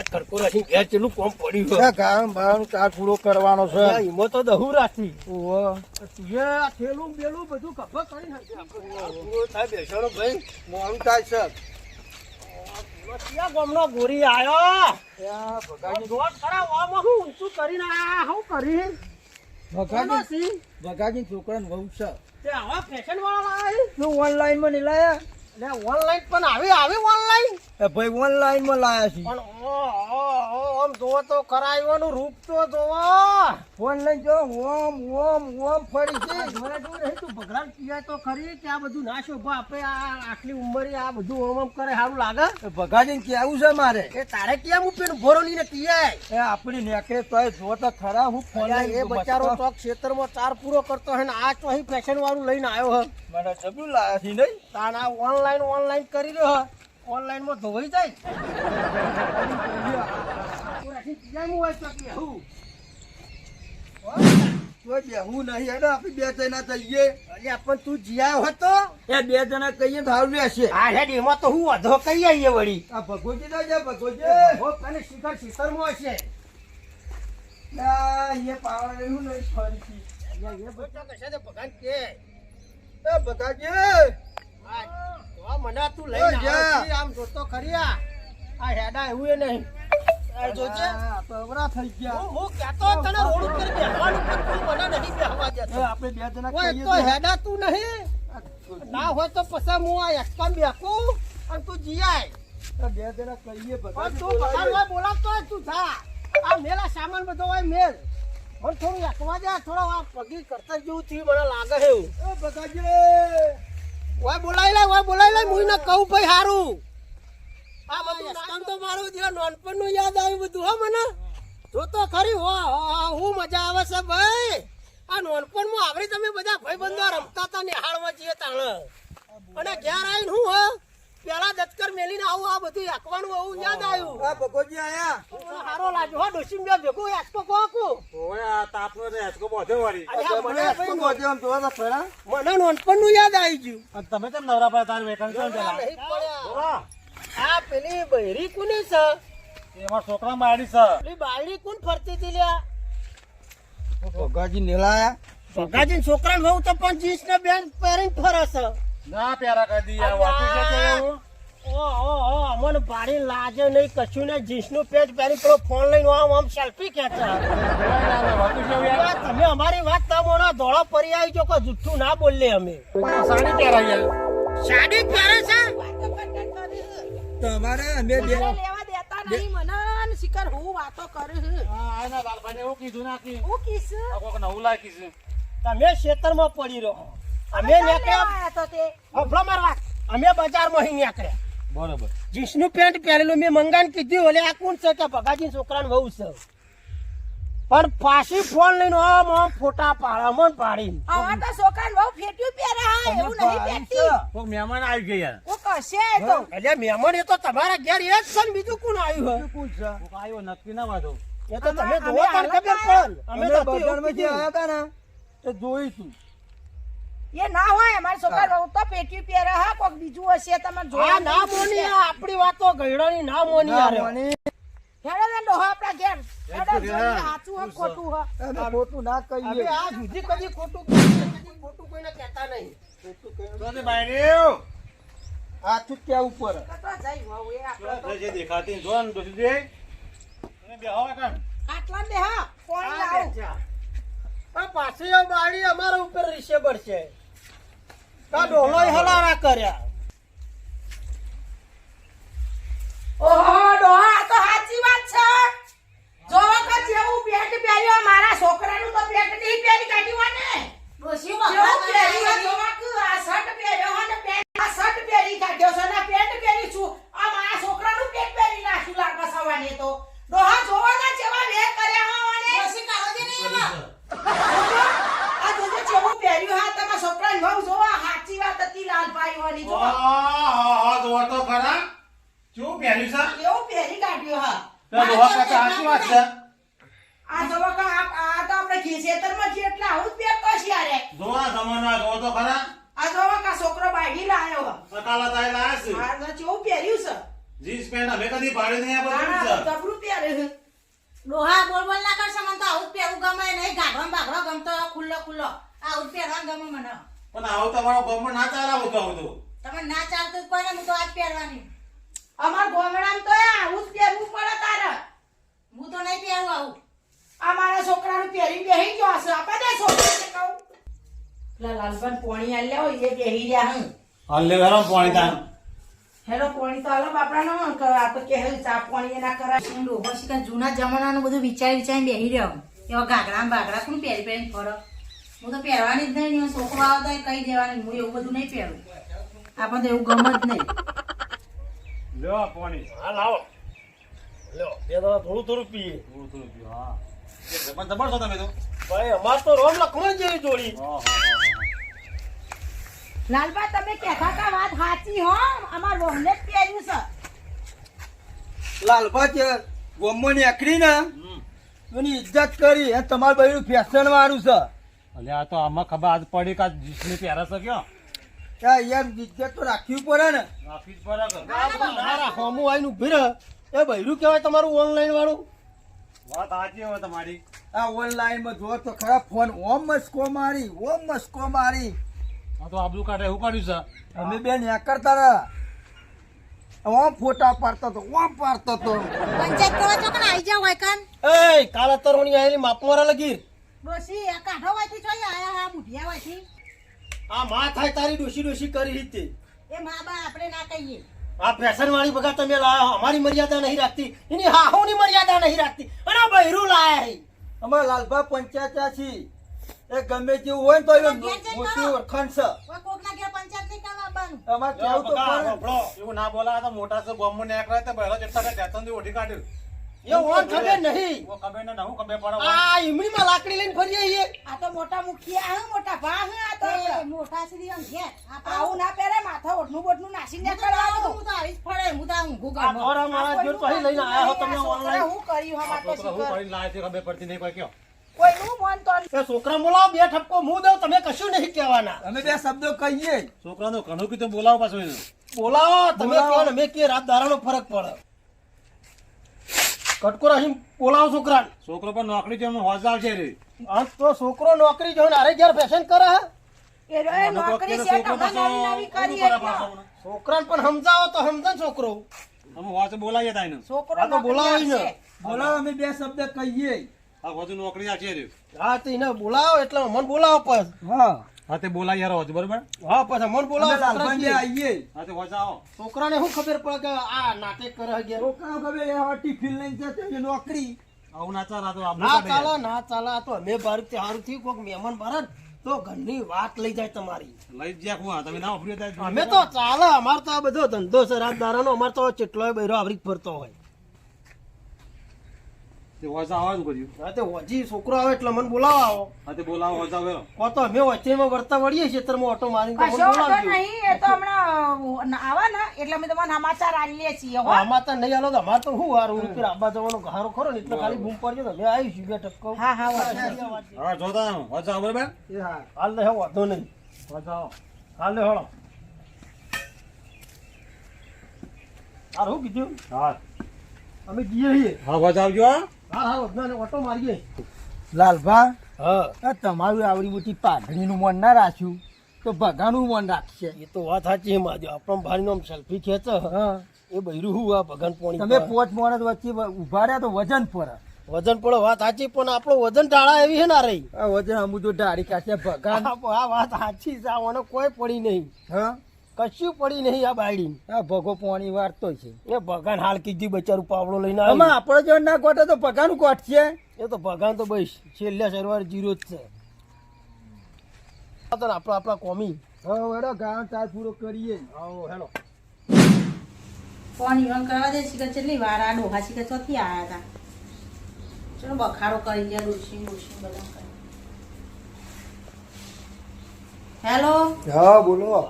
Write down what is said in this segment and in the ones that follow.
તડકો રાખી ઘેર ચેલું કોમ પડ્યું ગામ બામ કાર પૂરો કરવાનો છે. ઈમો તો દહુ રાખી ઓહો. તું આ થેલું બેલું બધું ખબર કરી નાખી પૂરો થાય બેસણો ભાઈ મોડું થાય છે. ક્યાં ગામનો ગોરી આયો ત્યાં ભગાજી દોડ ખરા ઓમાં હું ઊંચું કરીને આ હું કરી ભગાજી ભગાજી છોકરાને વહુ છે. તે આવા ફેશન વાળા લાવી તું ઓનલાઈન માં નહીં લાયા? એટલે ઓનલાઈન પણ આવી ઓનલાઈન એ ભાઈ ઓનલાઈન માં લાયા છે. પણ આમ જોવો તો કરાયવાનું રૂપ તો જોવો ઓનલાઈન જો ઓમ ફરી છે. જોડે જોડે નહીં તું ભગવાન પીવાય તો ખરી કે આ બધું ના શોભા આપે આ આટલી ઉંમરે આ બધું ઓમ કરે સારું લાગે ભગાજી કેવું છે મારે? એ તારે કેમ ઉપેન ભોરો લઈને પીવાય એ આપણી નેકરે તોય જો તો ખરા હું એ બચારો ચોક ક્ષેત્રમાં ચાર પૂરો કરતો હે ને આ ચોહી ફેશન વાળું લઈને આવ્યો હે મને જબરું લાયા છે નહીં? તાના ઓનલાઈન કરી રહ્યો હે ઓનલાઈન માં ધોવાઈ જાય હું નહીં હેડો આપણે બે જણા જઈએ. પણ તું જીયા હતો એ બે જણા કહીએ તો સારું રહેશે. હા હેડ એમાં તો હું વધો કઈ આવીએ વળી આ ભગોજી ના જાય ભગોજી. અને શિખર શિખરમાં હશે ના એ પાવર એવું નહીં ફરીથી. એ બધા કશા તે ભગવાન કે એ ભગાજી આ મને તું લઈને જા. આવ્યો છે, આમ જોતો ખરી આ હેડા એવું એ નહીં આ જોજે આ તો અવરા થઈ ગયા. હું કહેતો તને રોડ ઉપર બેહવાનું પણ તું મને નહીં બેહવા એ દેતો આપણે બે જણા ઓય કહીએ તો તો હેડા તું નહીં ના હોય તો પછી હું આ એકદમ બેકું અને તું જીયાય આ બે જણા કહીએ પણ ભગાજી તું ભગવાન હોય બોલાવતો હોય તું થા આ મેલા સામાન બધો હોય મેલ મને થોડું એકવા દે થોડો આ પગી કરતા જેવું થયું મને લાગે છે એવું એ ભગાજી ઓય બોલાઈ લે હું ને કહું ભાઈ હારું આ બધું નામ તો મારું જે નાનપણ નું યાદ આવ્યું બધું હો મને જો તો ખરી હો હું મજા આવે છે ભાઈ આ નાનપણ માં આવડી તમે બધા ભાઈ બંધો રમતા હતા નિહાળવા જઈએ તાણ અને ઘેર આવીને હું હો પેલા દત્કર મેલીને આવું આ બધું એકવાનું આવું યાદ આવ્યું આ ભગોજી આયા. સારો લાગ્યો હો ડોસી બે ભેગું એકકો કોકું ઓય આ તાપનો રે હેચકો બોધે વાળી. મને નાનપણ નું યાદ આવી ગયું અને તમે કેમ નવરા પર તાર વેકણ કેમ પેલા? નહીં પડ્યા. બોલો. આ પેલી બૈરી કોની છે એમાં છોકરા મારી છે. પેલી બાયડી કોણ ફરતી હતી લ્યા ભગાજી નેલાયા. ભગાજી છોકરા બહુ તો પણ જીન્સ ને બેન પહેરીને ફરે છે ના પ્યારા કરી દી આ વાતું છે કે એવું? ઓહો અમને ભારી લાગે નહીં કશું ને જીન્સ નું પેન્ટ પહેરી પેલો ફોન લઈને આમ સેલ્ફી ખેંચે વાતું છે એવું યાર? તમે અમારી વાત તમોનો ધોળો પરી આવી જો કોઈ જુઠ્ઠું ના બોલે અમે સાડી પહેરાઈ યાર. સાડી પહેરે છે તમારે અમે બે લેવા દેતા નહીં મને ને શિખર હું વાતો કરું છું. હા આના લાલભાઈને એવું કીધું ના કે હું કીસ આ કોક નવું લાગી છે. તમે ખેતરમાં પડી રહો અમે લેવા નીકળ્યા આયા તો તે હફળો માર વાત અમે બજારમાં અહીં નીકળ્યા બરોબર. જીન્સ નું પેન્ટ પહેરેલું મેં મંગાને કીધું ઓલે આ કોણ છે કે ભગાજી છોકરાને બહુ છે પણ પાછી ફોન લઈને આમ ફોટા પાડી આવા તો છોકરાને બહુ ફેટ્યું પહેરે હા એવું નહીં પહેરતી કોક મહેમાન આવી ગયા યાર. કોક હશે એ તો એટલે મહેમાન એ તો તમારા ઘેર એ જ છે ને બીજું કોણ આવ્યું કોણ છે? કોક આવ્યો નક્કી ના વાંધો. હે એ તો તમે અમે જોવો તાર ખબર પણ અમે અમે તો બજારમાં જે આયા હતા ને એ જોઈશું. એ ના હોય અમારા છોકરા બહુ તો ફેટ્યું પહેરે હા કોક બીજું હશે તમે આ જોયા ના મોની આ આપણી વાતો ગયડાની ના મોની યાર હેડો ને ડોહા આપણા ઘેર હેડો જોઈએ સાચું હે ખોટું હે અમે ખોટું ના હવે કહીએ. આ સુધી કદી ખોટું કોઈને કહેતા નહીં તો તે બાયરીઓ. આથું ક્યાં ઉપર તો જઈ વહુ એ આટલા જે દેખાતી જો ને દોસ્તી દે. અને બેહો કામ. દે હા કોણ લાવ આ પાછી આ બાળી અમારા ઉપર રીસે બળશે કા ડોલોય હલારા કર્યા ઓહો ડોહા આ તો સાચી વાત છે જોવો કે જેવું પેન્ટ પહેર્યો મારા છોકરાનું તો પેન્ટ નહીં પહેરી કાઢ્યું હોય ને ડોશી જેવું પહેર્યું જોવો કે આ શર્ટ પહેર્યો હોય ને પેન્ટ આ શર્ટ પહેરી કાઢ્યો છે ને પેન્ટ પહેરી છું આ મારા છોકરાનું પેન્ટ પહેરી નાખ્યું લાગે સવારે તો ડોહા જોવો ને જેવા લે કર્યા હોય ને ડોશી કાઢો દે ને એમાં આ જોજો જેવું પહેર્યું હા તમારા છોકરાને બહુ જોવો સાચી વાત હતી લાલભાઈ વાળી જોવો હા જો તો ખરા. શું પહેર્યું છે? કેવું પહેરી કાઢ્યો હા તો દોહા કાકા આખી વાત છે. આ જવો કા આ તો આપણે ખેતરમાં જેટલા આવું જ પહેરતો છે યાર જો આ જમાના જો તો ખરા. આ જવો કા છોકરો બાયડી લાયો સકાલા તાય લાયા છે. આ તો કેવું પહેર્યું છે જીન્સ પેન્ટ અમે કદી ભાડે નહીં આ બધું આ છે. જબરું કરે છે. ડોહા બોલ બોલ ના કરશે, મને તો આવું જ પહેરવું ગમે નહીં. ગાઢો બાઘડો ગમતો ખુલ્લો ખુલ્લો આવું જ પહેરવાનું ગમે મને. પણ આવું તમારો ગામમાં ના ચાલાવું તો આવું તો. તમે ના ચાલતું જ કોને, હું તો આજ પહેરવાની. અમાર ગોમડામાં તો આવું જ પહેરવું પડે તારે. હું તો નહીં પહેરું આવું. અમારા છોકરાનું પહેરી બેહી ગયો હશે. આપણે દે છોકરાને કહું. પેલા લાલભાઈ પોણી આલ્યા હોય એ બેહી રહ્યા હું. હાલ લે ગરમ પાણી તાન. હેલો પોણી તો આલો બાપડાનો આપણે કે ચા પાણી ના કરાય. ડોહો શીખા જૂના જમાનાનું બધું વિચારી વિચારી બેહી રહ્યો. એવા ગાગડા બાગડા કોણ પહેરી પહેરીને ફરો. હું તો પહેરવાની જ નહીં. છોકરો આવતો કહી દેવાની. હું એવું બધું નહીં પહેરું. આપણને તો એવું ગમે જ નહીં. લ્યો પાણી. હા લાવો લ્યો બે તો થોડું થોડું પીએ. થોડું થોડું પીઓ. હા એ જબર જબર છો તમે તો. ભાઈ અમાર તો રોમ લખમણ જેવી જોડી. હા હા લાલબા તમે કહેતા હતા વાત સાચી હો. અમાર વહુને જ પહેર્યું છે. લાલભા કે ગોમમાં નીકળી ને એની ઇજ્જત કરી એ તમારું બૈરું ફેશન વાળું છે. અલે આ તો આમાં ખબર આજ પડી કે જીસની પહેરા છે ક્યાં ત્યાં યાર ઇજ્જત તો રાખવી પડે ને. રાખી જ પડે કે. આ બધું મારા હોમું આવીને ઉભી રહે એ બૈરું કહેવાય તમારું ઓનલાઈન વાળું. વાત સાચી હોય તમારી. આ ઓનલાઈન માં જો તો ખરા ફોન ઓમ મસ્કો મારી આ તો આબલું કાઢે એવું કાઢ્યું છે. અમે બેન યા કરતા રહ્યા. ઓમ ફોટા પાડતો તો પંચાયત કરવા છો કે આવી જાવ હોય કાન. એ કાલા તરોણી આયેલી માપ મારા લગીર. ડોસી આ કાઢો વાથી જોઈ આયા આ બુઢિયા વાથી. આ માં થાય તારી ડોશી ડોશી કરી હતી. એ મા બા આપણે ના કહીએ. આ ફેશન વાળી બગા તમે લાયા અમારી મર્યાદા નહીં રાખતી એની હાહોની મર્યાદા નહીં રાખતી અને આ બૈરું લાયા હે. અમારા લાલભા પંચાયત છે એ ગમે તેવું હોય ને તો એ મોટી ઓળખાણ છે. કોઈ કોકના ઘેર પંચાયત નહીં કરવા આવવાનું. અમારે લ્યો કેવું તો બકા, પડે. હોભળો. એવું ના બોલા તો મોટા છે ગામમાં નીકળે તો બહેરો જેટલા કે જેતનથી ઓઢી કાઢ્યું. એ ઓન ખબર નહીં. ઓ ખબર ને હું ખબર પડે. આ ઈમડીમાં લાકડી લઈને ફરીએ છીએ. આ તો મોટા મુખિયા આ મોટા ભા હે આ તો મોટા શ્રી આમ ઘેર આવું ના પહેરે માથા ઓઢનું બોટનું નાસીને કરવાનું. હું તો આવી જ ફળે. હું તો આ ઊંઘું આ ધોરા મારા જોડ તો અહીં લઈને આયા હો તમે ઓનલાઈન. હું કર્યું હમ આ તો છોકરો હું શીખર. કરીને લાવે છે ખબર પડતી નહીં કોઈ કયો. કોઈનું મન તો એ છોકરા બોલાવો બે ઠપકો હું દઉં તમે કશું નહીં કહેવાના. અમે બે શબ્દો કહીએ. છોકરાનું ઘણું કીધું બોલાવો પાછું એને. બોલાવો તમે બોલાવો. કહો ને અમે કે રાત દારાનો ફરક પડે. કટકો રાખીને બોલાવો છોકરાને. છોકરો પણ નોકરી છે એમાં હોજ આવશે રે. આ તો છોકરો નોકરી જોઈને અરે ઘેર ફેશન કરે હે. એ રે નોકરી છે તો નવી નવી કરી એટલે છોકરાને પણ સમજાવો તો સમજે ને છોકરો. અમે હોજ બોલાવીએ તા એને. છોકરો આ તો બોલાવો નોકરી ને. આવશે. બોલો અમે બે શબ્દ કહીએ. આ હોજ નોકરી આવશે રે. હા તો એને બોલાવો એટલે મને બોલાવો પછી. હા હા તે બોલાવી યાર હોજ બરોબર. હા પછી મને અમે બોલાવો લાલભાઈ બે છોકરા. આવીએ. હા તે હોજ આવો. છોકરાને શું ખબર પડે કે આ નાટક કરે ઘેર. છોકરાઓ ખબર એ હવે ટિફિન લઈને જશે એ નોકરી. આવું ના ચાલે આ તો આબરૂ ના કાઢે ચાલે યાર. ના ચાલે આ તો અમે ભારત સારું થયું કોઈક મહેમાન ભારત તો ઘરની વાત લઈ જાય તમારી. લઈ જ જ્યાં હું તમે ના વાપર્યું ત્યાં અમે તો ચાલે અમાર તો આ બધો ધંધો છે રાત દારાનો. અમાર તો ચેટલો બૈરો આવરી ફરતો હોય. તે હોજ આવવાનું કર્યું. હા તે હજી છોકરો આવે એટલે મને બોલાવો આવો. હા તે બોલાવો હોજ આવો. કો તો અમે વચ્ચેમાં વર્તા વળીએ ખેતરમાં ઓટો મારીને તો મને કશો વાંધો બોલાવજો. નહીં. એ તો હમણાં આવા ને એટલે અમે તમને સમાચાર આલીએ છીએ હો. આમાં તો નહીં આલો તો અમાર તો શું હારું પેલા આબા જવાનો ઘારો ખરો ને એટલે ખાલી બૂમ પડજો તો અમે આવીશું બે ટપકો. હા હા વાંધો હા જોતા હોજ આવો બરોબર. એ હા હાલ ને હે વાંધો નહીં. હોજ આવો. હાલ ને હળો. હાલ શું કીધું હા અમે જઈએ છીએ. હા હોજ આવજો. હા હા હા વધના ને ઓટો મારીએ. લાલભા હા આ તમારું આવડી મોટી પાઘડીનું મન ના રાખ્યું તો ભગાનું મન રાખશે. એ તો વાત સાચી છે માજો. આપણો ભારીનો આમ સેલ્ફી ખેંચે હા એ બૈરું હું આ ભગવાન પોણી તમે પર. પોચ મોણસ વચ્ચે ઉભા રહ્યા તો વજન પર વજન પડે વાત સાચી પણ આપણો વજન ટાળા એવી છે ના રહી. આ વજન અમુ તો ડાળી કાઢશે ભગાન. આ વાત સાચી છે. આને કોઈ પડી નહીં. હા કશું પડી નહીં આ બાયડી. આ ભગો પોણી વારતો છે. એ ભગવાન હાલ કીધી બચારું પાવડો લઈને આમાં આવ્યું. આપણે જો ના કોટે તો ભગાનું કોટ છે. એ તો ભગવાન તો બસ છેલ્લા સરવાર જીરો જ છે. આ તો આપણા કોમી. હવે હેડો ગામ તાર પૂરો કરીએ. આવો હેલો. કોણ ઈવન કરવા દે શીખર કેટલી વાર આ ડોહા શીખર ચોથી આયા હતા. ચલો બખાડો કરી ગયા ડોશી ડોશી બધા કરી. હેલો હા બોલો.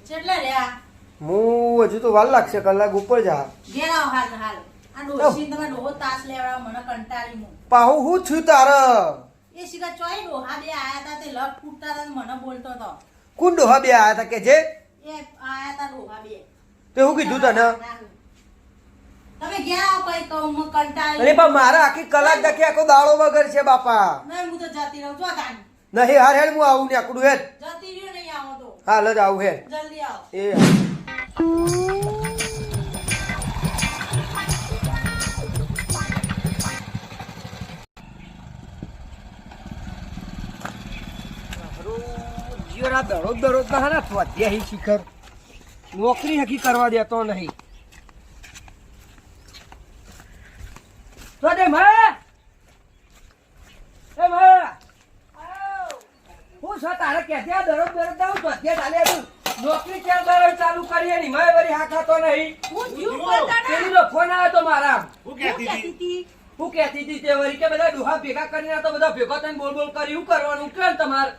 કેટલે રહ્યા? હું હજુ તો વાર લાગશે કલાક ઉપર જા. ઘેર આવો હાલ હાલ. આ ડોશી તમે ડોહો તાસ લેવડાવો મને કંટાળી હું. પાહુ હું છું તારે. એ શીખર ચોય ડોહા બે આયા હતા તે લપ ફૂટતા હતા ને મને બોલતો હતો. કોણ ડોહા બે આયા હતા કે જે એ આયા હતા ડોહા બે. તે હું કીધું તને તમે ગયા પછી કહું હું કંટાળી અરે પણ મારા આખી કલાક દખી આખો દાડો વગર છે બાપા નહીં હું તો જતી રહું છો તાન નહીં હાર હેડ હું આવું ને આકડું હેડ જતી રહ્યો નહીં આવો તો હાલ જ આવું હેડ જલ્દી આવો એ દરરોજ ના ને સ્વાધ્યાય શિખર નોકરી હકી કરવા દેતો નહીં તો દે માં એ માં હું છો તારે કે દરરોજ દઉં તો અત્યારે ચાલે તું નોકરી ક્યાં દરરોજ ચાલુ કરીએ ની મેં વળી હા ખાતો નહીં હું જીવ બોલતા ના પેલીનો ફોન આવ્યો તો મારા હું હું કહેતી કહેતી હતી હતી હું કહેતી હતી તે વળી કે બધા ડોહા ભેગા કરીને તો બધા ભેગા થઈને બોલ બોલ કરી શું કરવાનું કેમ તમારે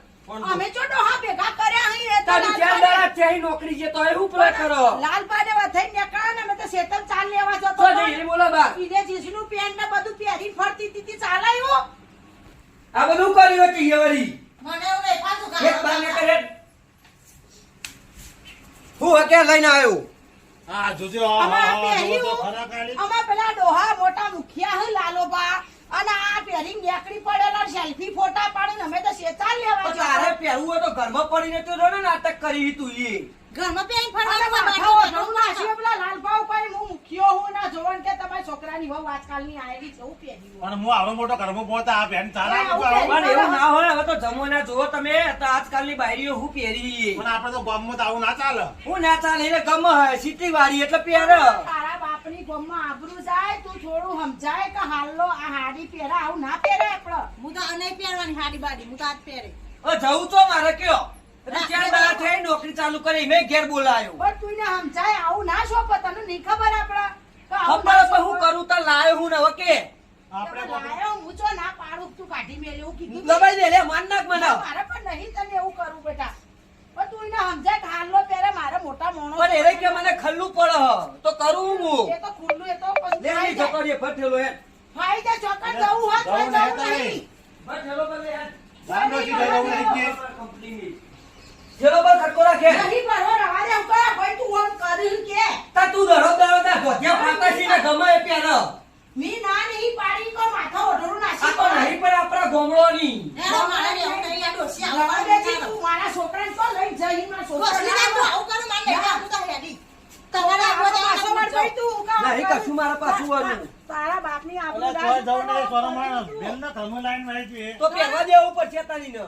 અમે ચો ડોહા ભેગા કર્યા અહીં એ તો તારી ચાર દાડા છે અહીં નોકરી છે તો એવું પ્લે કરો લાલપાને વથઈ નીકળ્યા ને અમે તો શેતમ ચાલ લેવા જતો તો જઈ બોલા બા ઈદે જીસનું પેન્ટ ને બધું પહેરી ફરતી હતી ચાલાયું આ બધું કર્યું હતી એ વળી મને એવું નહીં પાછું એક બાર ને કરે હું હકે લઈને આવ્યો હા જોજો હા, અમાર હા, હા, જોવો તો પહેર્યું ખરા કાઢી. અમાર પેલા ડોહા મોટા મુખિયા હે લાલોબા અને આ પહેરી નીકળી પડેલા સેલ્ફી ફોટા પાડીને અમે તો શેતાલ લેવા તારે જતો પહેરવું હોય તો ઘરમાં પડીને તો રોને નાટક કરી તું એ ઘરમાં પેન અને ફરવાનું માથા ઓઢણું નાખ્યું પેલા લાલભાઉ કોઈ હું મુખ્યો હું ના જોવન કે તમારી છોકરાની વહુ આજકાલની આયેલી છે હું પહેરી હોય. પણ હું આવડો મોટો ઘરમાં પહોંચતા આ બેન તારા આવું આવું આવું. પણ એવું ના હોય હવે તો જમવાના જોવો તમે તો આજકાલની બાયરીઓ હું પહેરી પણ આપણે તો ગામમાં તો આવું ના ચાલે હું ના ચાલે એટલે ગમ હોય સિટી વાળી એટલે પહેર તારા બાપની ગમમાં આબરૂ જાય તું થોડું સમજાય કે હાલો આ હાડી પહેરા આવું ના પહેરે આપડે હું તો નહીં પહેરવાની હાડી બાડી હું તો આજ પહેરે જવું તો મારે કયો ચાર દાડા થઈ નોકરી ચાલુ કરી મેં ઘેર બોલાયો પણ તું ને સમજાય આવું ના શોપ તને નહીં ખબર આપડે કે આવું ખબર ના પણ હું શોભે. કરું તો લાયો હું ને હવે કે આપણે તમે લાયો હું છો ના પાડું તું કાઢી મેલે એવું કીધું દબાઈ દે લે માન નાખ મને મારે પણ નહીં તને એવું કરું બેટા પણ તું એને સમજાય કે હાલો પહેરે મારે મોટા મોણો પણ એને કે મને ખલ્લું પડે તો કરું હું એ તો ખુલ્લું એ તો પછી લે ફાઈ ની જાય. છોકરીએ ફટેલો હે ફાઈ જાય ચોકન જવું હોય તો જવું જવું નહીં નહીં ફટેલો પર લે ગામનો સીધો જવું નહીં કે. કંપનીની જેલો પર ખટકો રાખે નહીં ભરવો રવા દે ઉકળા ભાઈ તું ઓન કર્યું કે તા તું દરો દરો તા ધોતિયા ફાટાસી ને ગમે એ પહેર મી ના નહીં પાડી કો માથા ઓઢરું આ નાસી તો નહીં પણ આપણા ગોમડોની એનો મારે એવું નહીં આ ડોસી રવા દે જી તું મારા છોકરાને તો લઈ જઈ મારા ડોસી ના તું છોકરાને આવું કરું મારે નહીં હું તો હેડી તમારે તારા આવો પાછો માર ભાઈ તું ઉકા નહીં કશું મારા પાછું વાળું તારા બાપની એટલે આબરૂ તો જવું નહીં સોનો દાજ માણસ બેન ના ઘરમાં લાઈન વાળી છે તો પહેરવા દેવું પડશે તાની ને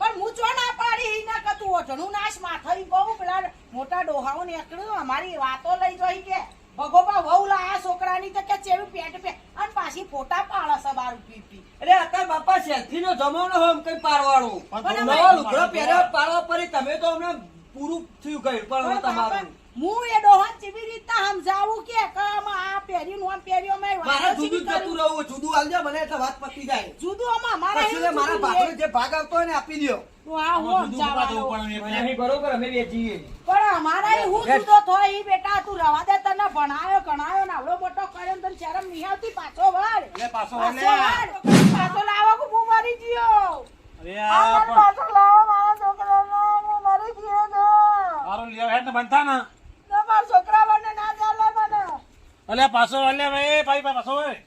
પણ હું ચો ના પાડી ના કે તું ઓઢણું નાશ માથઈ કહું પેલા મોટા ડોહાઓ નીકળ્યું અમારી વાતો લઈ જોઈ કે ભગોબા વહુ લાયા છોકરાની તો કે ચેવી પેટ પે અને પાછી ફોટા પાડે સબાર પી પી અરે અત્યારે બાપા સેલ્ફી નો જમાનો હોય એમ કઈ પાડવાનું પણ નવા લુગડા પહેર્યા પાડવા પડી તમે તો હમણાં પૂરું થયું ગયું પણ તમારું હું એ ડોહા કેવી રીતના સમજાવું કે આ પહેર્યું આમ પહેર્યું મેં મારા જુદું જ જતું રહું જુદું આલજે મને એટલે વાત પતી જાય જુદું આમાં અમારા પછી લે મારા ભાગનો જે ભાગ આવતો હોય ને આપી દ્યો આ હું જુદું જવું સમજાવવાનું પણ નહીં બરોબર અમે વેચીએ પણ અમારા હું જુદો થોય ઈ બેટા તું રવા દે તને ભણાયો ગણાયો ને આવડો મોટો કર્યો ને તને શરમ નહીં આવતી પાછો વળ એટલે પાછો પાછો વળ. વળ. પાછો લાવો કે હું મરી ગયો અરે આ આ મને પણ પાછો લાવો મારા છોકરાનો હું મરી ગયો તો મારો લેવ હેડ ને બનતા ને ના મારા છોકરા મને ના ચાલે મને અલે પાછો વળલે ભાઈ ભાઈ પાછો વળ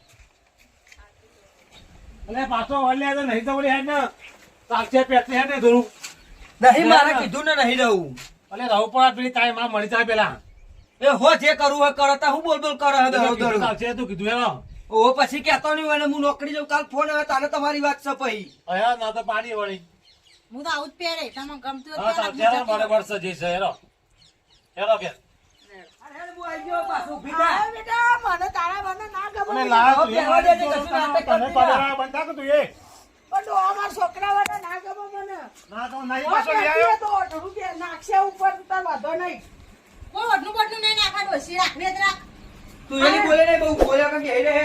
અલે પાછો વળલે તો નહીં તો વળી હેડ ને તાકસે પેટે હેડ ને ધોરું નહીં મારે કીધું ને નહીં રહું અલે રહું પણ પેલી તારી માં મળી જાય પેલા એ હો જે કરવું હોય કરો તા હું બોલ બોલ કરો હે દરો દરો તાકસે તું કીધું એનો ઓ પછી કહેતો નહીં હોય ને હું નોકરી જઉં કાલ ફોન આવે તાને તમારી વાત છે પછી અયા ના તો પાણી વળી હું તો આવું જ પહેરે તમને ગમતું હા તાકસે મને વર્ષ જે છે હેરો હેરો કે અરે હું આવી ગયો પાછું ભીટા આ બેટા મને તારા મને ના ગમે અને લાવ તું પહેરવા એ દેજે, કશું નાટક તને કરતી ના. પડેલા બનતા કે તું એ પણ ડોહા મારા છોકરા મને ના ગમે મને ના તો નહીં ઓ પાછો લઈ બેટી આવ્યો તો ઓઢણું કે નાખશે ઉપર તાર વાંધો નહીં કોઈ વટનું બટનું નહીં નાખા ડોસી રાખને જ રાખ તું એની બોલે નહીં બહુ બોલ્યા કે રહે